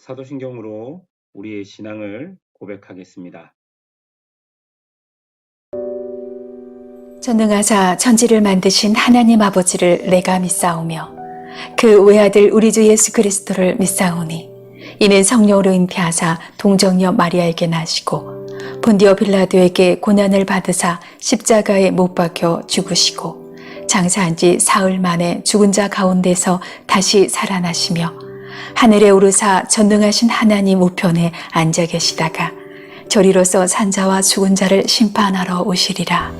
사도신경으로 우리의 신앙을 고백하겠습니다. 전능하사 천지를 만드신 하나님 아버지를 내가 믿사오며 그 외아들 우리 주 예수 그리스도를 믿사오니 이는 성령으로 잉태하사 동정녀 마리아에게 나시고 본디오 빌라도에게 고난을 받으사 십자가에 못 박혀 죽으시고 장사한 지 사흘 만에 죽은 자 가운데서 다시 살아나시며 하늘에 오르사 전능하신 하나님 우편에 앉아 계시다가 저리로서 산자와 죽은 자를 심판하러 오시리라.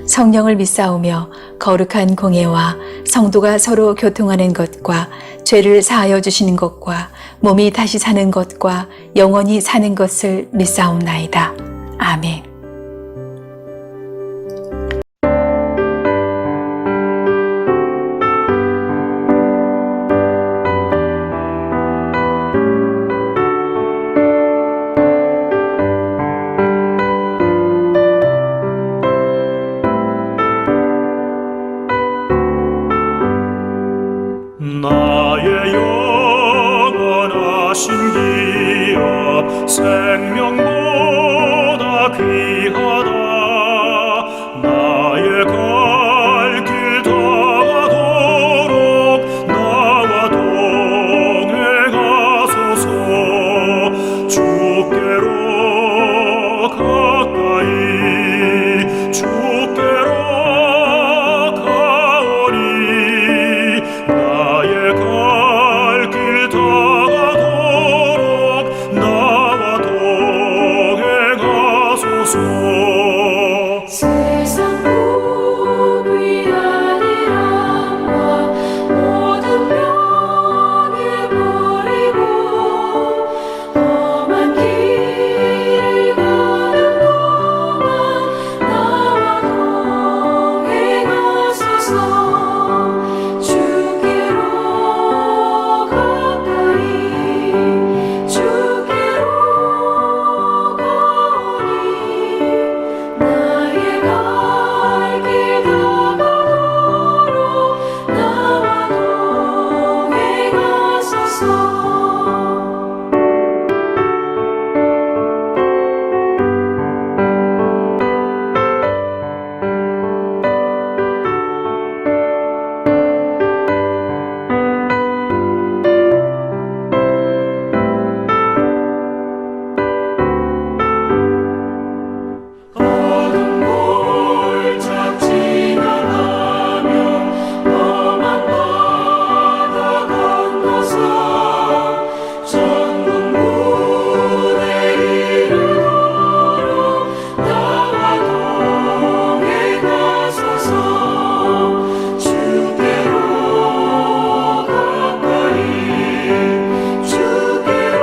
성령을 믿사오며 거룩한 공예와 성도가 서로 교통하는 것과 죄를 사하여 주시는 것과 몸이 다시 사는 것과 영원히 사는 것을 믿사옵나이다. 아멘. 나의 영원하신 기업 생명보다 귀하다. 나의 갈 길 다가도록 나와 동행하소서. 주께로 가까이 주께로 가오니 나의 갈 길 다가도록 나와 동행하소서. 세상 위한 이람과 모든 병에 버리고 험한 길을 가는 동안 나와 동행하소서. 주께로 가까이 주께로 가오니 나의 갈 길 다가도록 나와 동행하소서. 어둠 골짝 지나가며 험한 바다 건너서 천국 문에 이르도록 나와 동행하소서. 주께로 가까이 주께로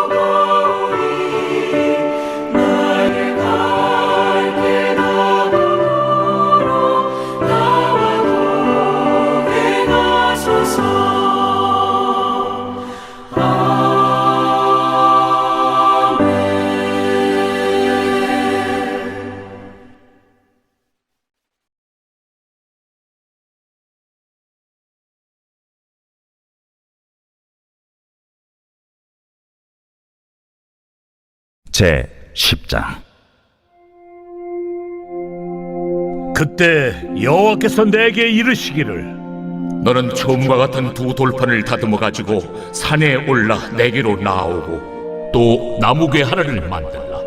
가오니 나의 갈 길 다가도록 나와 동행하소서. 아멘. 제 10장. 그때 여호와께서 내게 이르시기를 너는 처음과 같은 두 돌판을 다듬어 가지고 산에 올라 내게로 나오고 또 나무괴 하나를 만들라.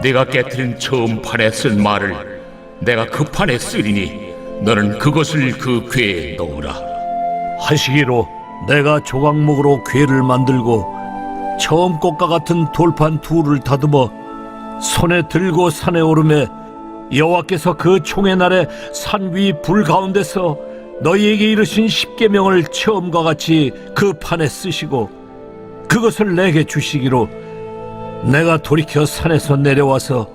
네가 깨트린 처음 판에 쓴 말을 내가 그 판에 쓰리니 너는 그것을 그 궤에 넣으라. 하시기로 내가 조각목으로 궤를 만들고 처음 것과 같은 돌판 둘을 다듬어 손에 들고 산에 오르매 여호와께서 그 총의 날에 산 위 불 가운데서 너희에게 이르신 십계명을 처음과 같이 그 판에 쓰시고 그것을 내게 주시기로 내가 돌이켜 산에서 내려와서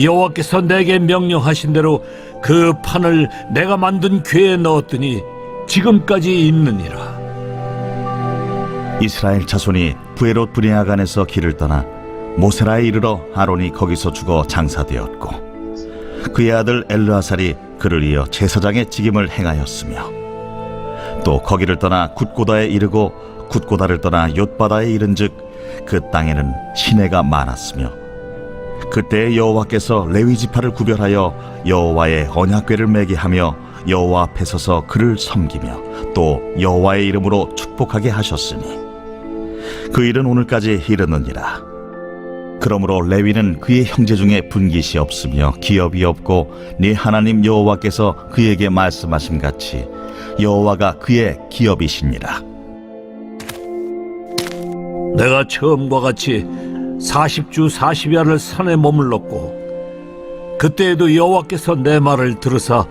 여호와께서 내게 명령하신 대로 그 판을 내가 만든 궤에 넣었더니 지금까지 있느니라. 이스라엘 자손이 부에롯 브네아간에서 길을 떠나 모세라에 이르러 아론이 거기서 죽어 장사되었고 그의 아들 엘르아살이 그를 이어 제사장의 직임을 행하였으며 또 거기를 떠나 굿고다에 이르고 굿고다를 떠나 욤바다에 이른즉 그 땅에는 시내가 많았으며 그때 여호와께서 레위 지파를 구별하여 여호와의 언약궤를 매게 하며 여호와 앞에 서서 그를 섬기며 또 여호와의 이름으로 축복하게 하셨으니 그 일은 오늘까지 이르느니라. 그러므로 레위는 그의 형제 중에 분깃이 없으며 기업이 없고 네 하나님 여호와께서 그에게 말씀하신 같이 여호와가 그의 기업이시니라. 내가 처음과 같이 40주 40야를 산에 머물렀고 그때에도 여호와께서 내 말을 들으사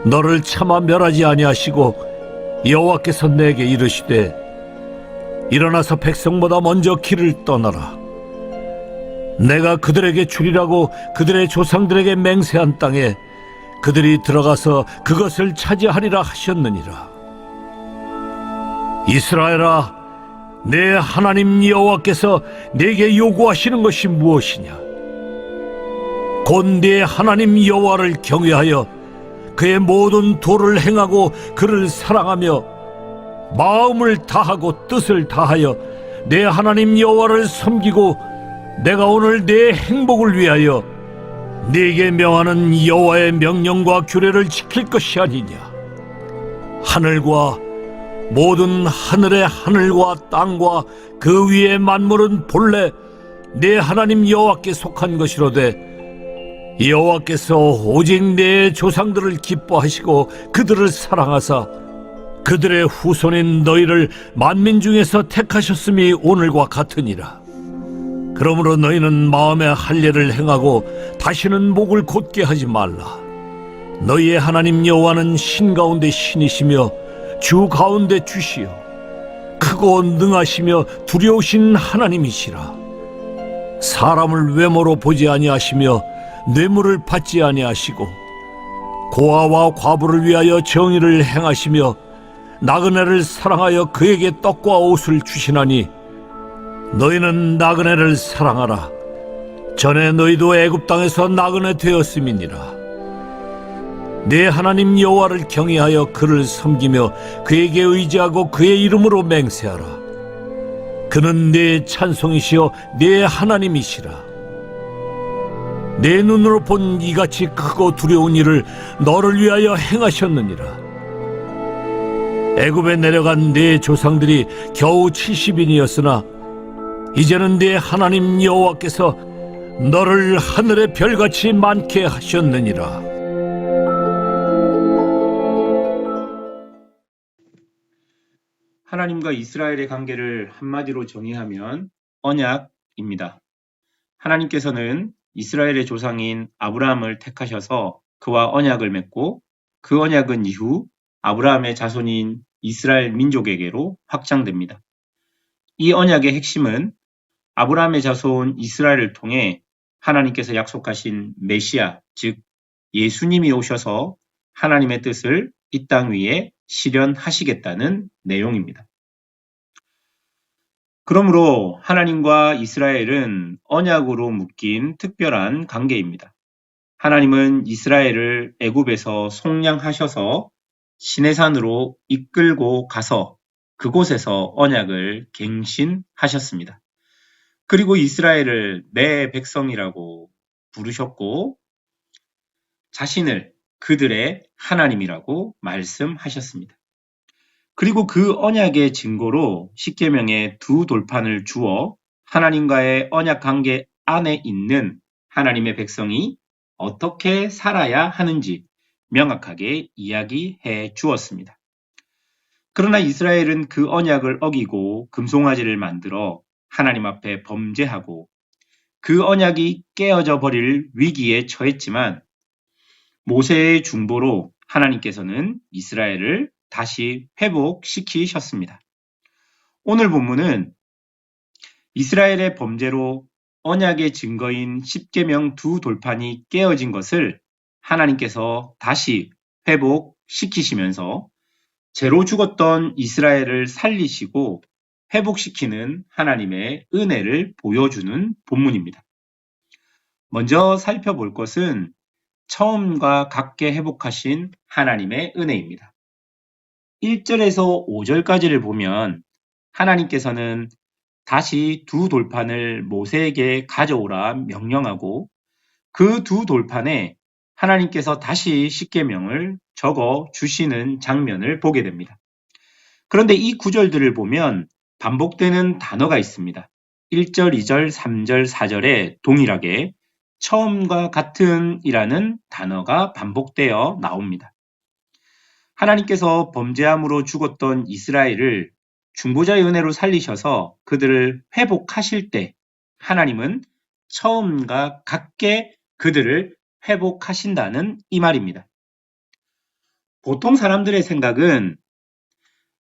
너를 차마 멸하지 아니하시고 여호와께서 내게 이르시되 일어나서 백성보다 먼저 길을 떠나라. 내가 그들에게 주리라고 그들의 조상들에게 맹세한 땅에 그들이 들어가서 그것을 차지하리라 하셨느니라. 이스라엘아, 내 하나님 여호와께서 내게 요구하시는 것이 무엇이냐? 곧 내 하나님 여호와를 경외하여 그의 모든 도를 행하고 그를 사랑하며 마음을 다하고 뜻을 다하여 내 하나님 여호와를 섬기고 내가 오늘 내 행복을 위하여 네게 명하는 여호와의 명령과 규례를 지킬 것이 아니냐. 하늘과 모든 하늘의 하늘과 땅과 그 위의 만물은 본래 내 하나님 여호와께 속한 것이로되 여호와께서 오직 내 조상들을 기뻐하시고 그들을 사랑하사 그들의 후손인 너희를 만민 중에서 택하셨음이 오늘과 같으니라. 그러므로 너희는 마음의 할례를 행하고 다시는 목을 곧게 하지 말라. 너희의 하나님 여호와는 신 가운데 신이시며 주 가운데 주시여 크고 능하시며 두려우신 하나님이시라. 사람을 외모로 보지 아니하시며 뇌물을 받지 아니하시고 고아와 과부를 위하여 정의를 행하시며 나그네를 사랑하여 그에게 떡과 옷을 주시나니 너희는 나그네를 사랑하라. 전에 너희도 애굽 땅에서 나그네 되었음이니라. 내 하나님 여호와를 경외하여 그를 섬기며 그에게 의지하고 그의 이름으로 맹세하라. 그는 내 찬송이시여 내 하나님이시라. 내 눈으로 본 이같이 크고 두려운 일을 너를 위하여 행하셨느니라. 애굽에 내려간 내 조상들이 겨우 70인이었으나 이제는 내 하나님 여호와께서 너를 하늘의 별같이 많게 하셨느니라. 하나님과 이스라엘의 관계를 한마디로 정의하면 언약입니다. 하나님께서는 이스라엘의 조상인 아브라함을 택하셔서 그와 언약을 맺고 그 언약은 이후 아브라함의 자손인 이스라엘 민족에게로 확장됩니다. 이 언약의 핵심은 아브라함의 자손 이스라엘을 통해 하나님께서 약속하신 메시아, 즉 예수님이 오셔서 하나님의 뜻을 이 땅 위에 실현하시겠다는 내용입니다. 그러므로 하나님과 이스라엘은 언약으로 묶인 특별한 관계입니다. 하나님은 이스라엘을 애굽에서 속량하셔서 시내산으로 이끌고 가서 그곳에서 언약을 갱신하셨습니다. 그리고 이스라엘을 내 백성이라고 부르셨고 자신을 그들의 하나님이라고 말씀하셨습니다. 그리고 그 언약의 증거로 십계명의 두 돌판을 주어 하나님과의 언약 관계 안에 있는 하나님의 백성이 어떻게 살아야 하는지 명확하게 이야기해 주었습니다. 그러나 이스라엘은 그 언약을 어기고 금송아지를 만들어 하나님 앞에 범죄하고 그 언약이 깨어져 버릴 위기에 처했지만 모세의 중보로 하나님께서는 이스라엘을 다시 회복시키셨습니다. 오늘 본문은 이스라엘의 범죄로 언약의 증거인 십계명 두 돌판이 깨어진 것을 하나님께서 다시 회복시키시면서 죄로 죽었던 이스라엘을 살리시고 회복시키는 하나님의 은혜를 보여주는 본문입니다. 먼저 살펴볼 것은 처음과 같게 회복하신 하나님의 은혜입니다. 1절에서 5절까지를 보면 하나님께서는 다시 두 돌판을 모세에게 가져오라 명령하고 그 두 돌판에 하나님께서 다시 십계명을 적어 주시는 장면을 보게 됩니다. 그런데 이 구절들을 보면 반복되는 단어가 있습니다. 1절, 2절, 3절, 4절에 동일하게 처음과 같은이라는 단어가 반복되어 나옵니다. 하나님께서 범죄함으로 죽었던 이스라엘을 중보자의 은혜로 살리셔서 그들을 회복하실 때 하나님은 처음과 같게 그들을 회복하신다는 이 말입니다. 보통 사람들의 생각은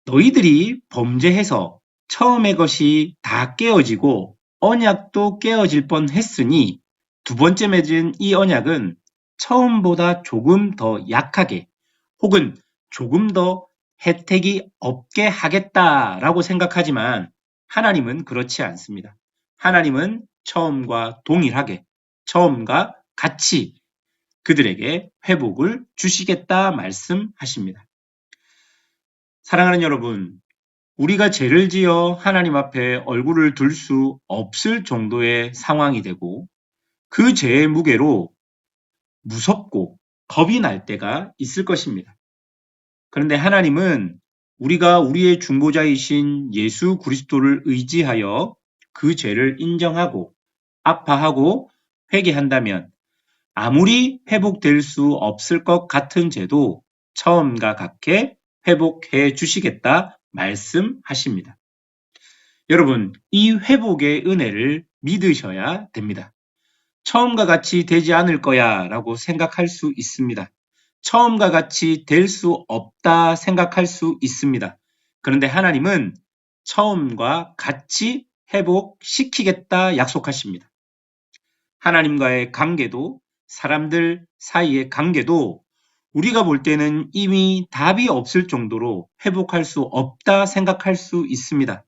너희들이 범죄해서 처음의 것이 다 깨어지고 언약도 깨어질 뻔했으니 두 번째 맺은 이 언약은 처음보다 조금 더 약하게 혹은 조금 더 혜택이 없게 하겠다라고 생각하지만 하나님은 그렇지 않습니다. 하나님은 처음과 동일하게, 처음과 같이 그들에게 회복을 주시겠다 말씀하십니다. 사랑하는 여러분, 우리가 죄를 지어 하나님 앞에 얼굴을 들 수 없을 정도의 상황이 되고 그 죄의 무게로 무섭고 겁이 날 때가 있을 것입니다. 그런데 하나님은 우리가 우리의 중보자이신 예수 그리스도를 의지하여 그 죄를 인정하고 아파하고 회개한다면 아무리 회복될 수 없을 것 같은 죄도 처음과 같게 회복해 주시겠다 말씀하십니다. 여러분, 이 회복의 은혜를 믿으셔야 됩니다. 처음과 같이 되지 않을 거야 라고 생각할 수 있습니다. 처음과 같이 될 수 없다 생각할 수 있습니다. 그런데 하나님은 처음과 같이 회복시키겠다 약속하십니다. 하나님과의 관계도 사람들 사이의 관계도 우리가 볼 때는 이미 답이 없을 정도로 회복할 수 없다 생각할 수 있습니다.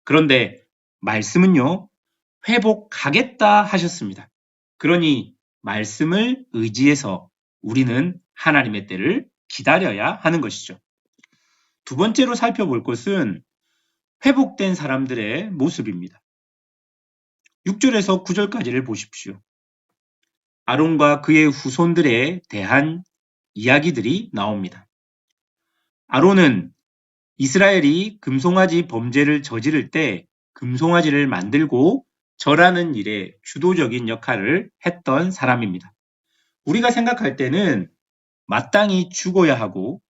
그런데 말씀은요, 회복하겠다 하셨습니다. 그러니 말씀을 의지해서 우리는 하나님의 때를 기다려야 하는 것이죠. 두 번째로 살펴볼 것은 회복된 사람들의 모습입니다. 6절에서 9절까지를 보십시오. 아론과 그의 후손들에 대한 이야기들이 나옵니다. 아론은 이스라엘이 금송아지 범죄를 저지를 때 금송아지를 만들고 절하는 일에 주도적인 역할을 했던 사람입니다. 우리가 생각할 때는 마땅히 죽어야 하고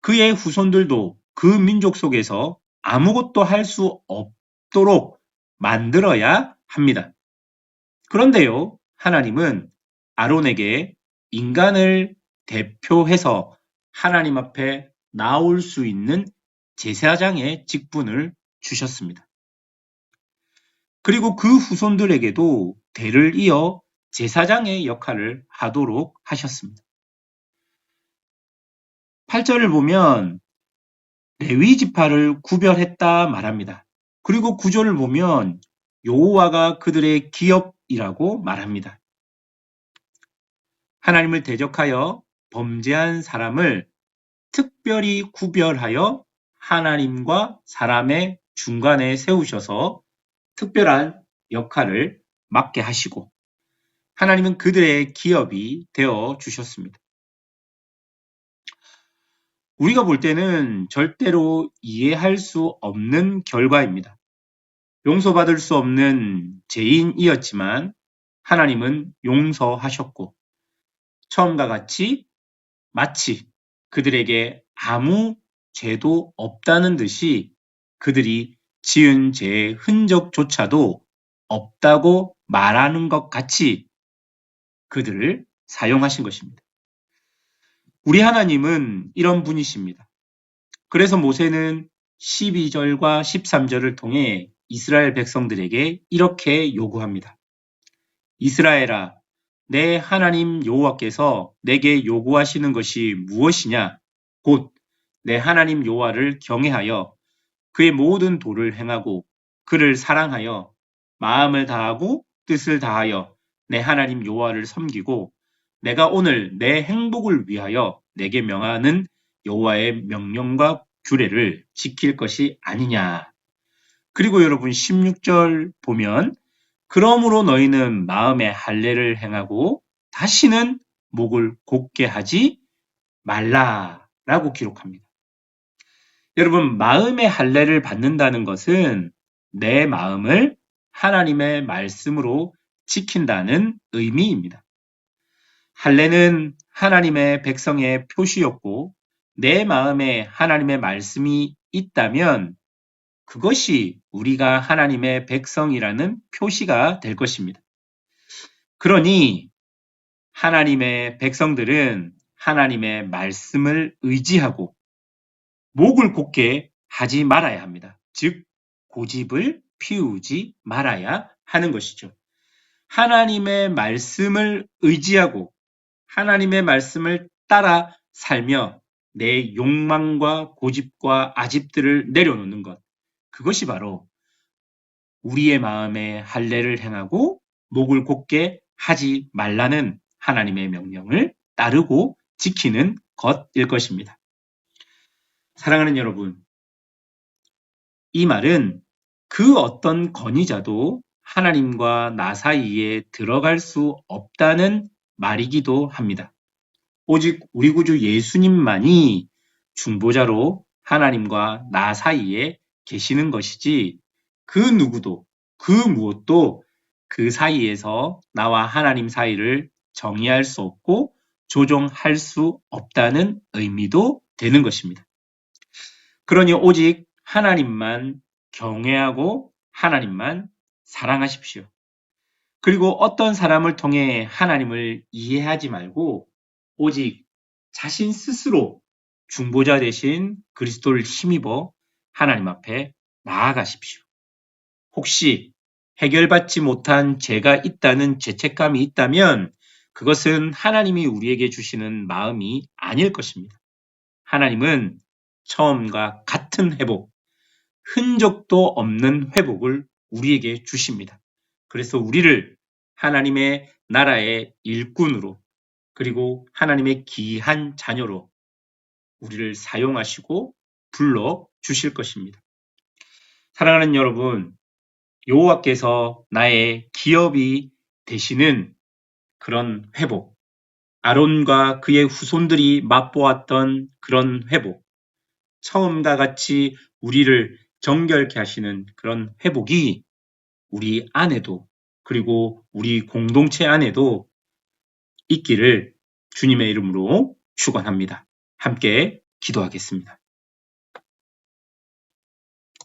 그의 후손들도 그 민족 속에서 아무것도 할 수 없도록 만들어야 합니다. 그런데요, 하나님은 아론에게 인간을 대표해서 하나님 앞에 나올 수 있는 제사장의 직분을 주셨습니다. 그리고 그 후손들에게도 대를 이어 제사장의 역할을 하도록 하셨습니다. 8절을 보면 레위 지파를 구별했다 말합니다. 그리고 9절을 보면 여호와가 그들의 기업이라고 말합니다. 하나님을 대적하여 범죄한 사람을 특별히 구별하여 하나님과 사람의 중간에 세우셔서 특별한 역할을 맡게 하시고 하나님은 그들의 기업이 되어 주셨습니다. 우리가 볼 때는 절대로 이해할 수 없는 결과입니다. 용서받을 수 없는 죄인이었지만 하나님은 용서하셨고 처음과 같이 마치 그들에게 아무 죄도 없다는 듯이 그들이 지은 죄의 흔적조차도 없다고 말하는 것 같이 그들을 사용하신 것입니다. 우리 하나님은 이런 분이십니다. 그래서 모세는 12절과 13절을 통해 이스라엘 백성들에게 이렇게 요구합니다. 이스라엘아, 내 하나님 여호와께서 내게 요구하시는 것이 무엇이냐? 곧 내 하나님 여호와를 경외하여 그의 모든 도를 행하고 그를 사랑하여 마음을 다하고 뜻을 다하여 내 하나님 여호와를 섬기고 내가 오늘 내 행복을 위하여 내게 명하는 여호와의 명령과 규례를 지킬 것이 아니냐. 그리고 여러분 16절 보면 그러므로 너희는 마음에 할례를 행하고 다시는 목을 곧게 하지 말라라고 기록합니다. 여러분, 마음의 할례를 받는다는 것은 내 마음을 하나님의 말씀으로 지킨다는 의미입니다. 할례는 하나님의 백성의 표시였고 내 마음에 하나님의 말씀이 있다면 그것이 우리가 하나님의 백성이라는 표시가 될 것입니다. 그러니 하나님의 백성들은 하나님의 말씀을 의지하고 목을 곧게 하지 말아야 합니다. 즉 고집을 피우지 말아야 하는 것이죠. 하나님의 말씀을 의지하고 하나님의 말씀을 따라 살며 내 욕망과 고집과 아집들을 내려놓는 것, 그것이 바로 우리의 마음에 할례를 행하고 목을 곧게 하지 말라는 하나님의 명령을 따르고 지키는 것일 것입니다. 사랑하는 여러분, 이 말은 그 어떤 권위자도 하나님과 나 사이에 들어갈 수 없다는 말이기도 합니다. 오직 우리 구주 예수님만이 중보자로 하나님과 나 사이에 계시는 것이지 그 누구도 그 무엇도 그 사이에서 나와 하나님 사이를 정의할 수 없고 조정할 수 없다는 의미도 되는 것입니다. 그러니 오직 하나님만 경외하고 하나님만 사랑하십시오. 그리고 어떤 사람을 통해 하나님을 이해하지 말고 오직 자신 스스로 중보자 되신 그리스도를 힘입어 하나님 앞에 나아가십시오. 혹시 해결받지 못한 죄가 있다는 죄책감이 있다면 그것은 하나님이 우리에게 주시는 마음이 아닐 것입니다. 하나님은 처음과 같은 회복, 흔적도 없는 회복을 우리에게 주십니다. 그래서 우리를 하나님의 나라의 일꾼으로 그리고 하나님의 귀한 자녀로 우리를 사용하시고 불러 주실 것입니다. 사랑하는 여러분, 여호와께서 나의 기업이 되시는 그런 회복, 아론과 그의 후손들이 맛보았던 그런 회복, 처음과 같이 우리를 정결케 하시는 그런 회복이 우리 안에도 그리고 우리 공동체 안에도 있기를 주님의 이름으로 축원합니다. 함께 기도하겠습니다.